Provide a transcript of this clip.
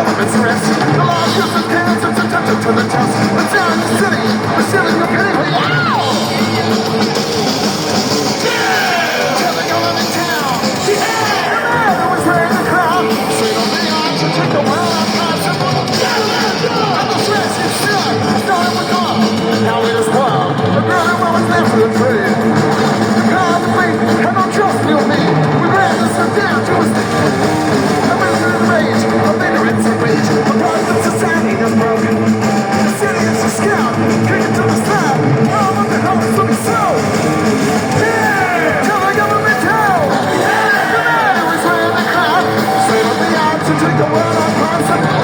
government's arrest. The law gives us hands and subjected to the test. But down in the city, we're stealing your penny for wow! Tell the government town. The man who was wearing the crown. Straight on the arms to take the world out possible. And the flesh is still starting with God. Now it is wild. The girl and woman's there for the trade. The God of faith had no trust in me. We ran this down to a stick. A misery and rage, of ignorance and rage. A part of society is broken. The city is a scout, kicking to the side. All of the house to be so. Yeah! Tell the government down! Yeah! The man who was wearing the crown. Straight on the arms to take the world on concept.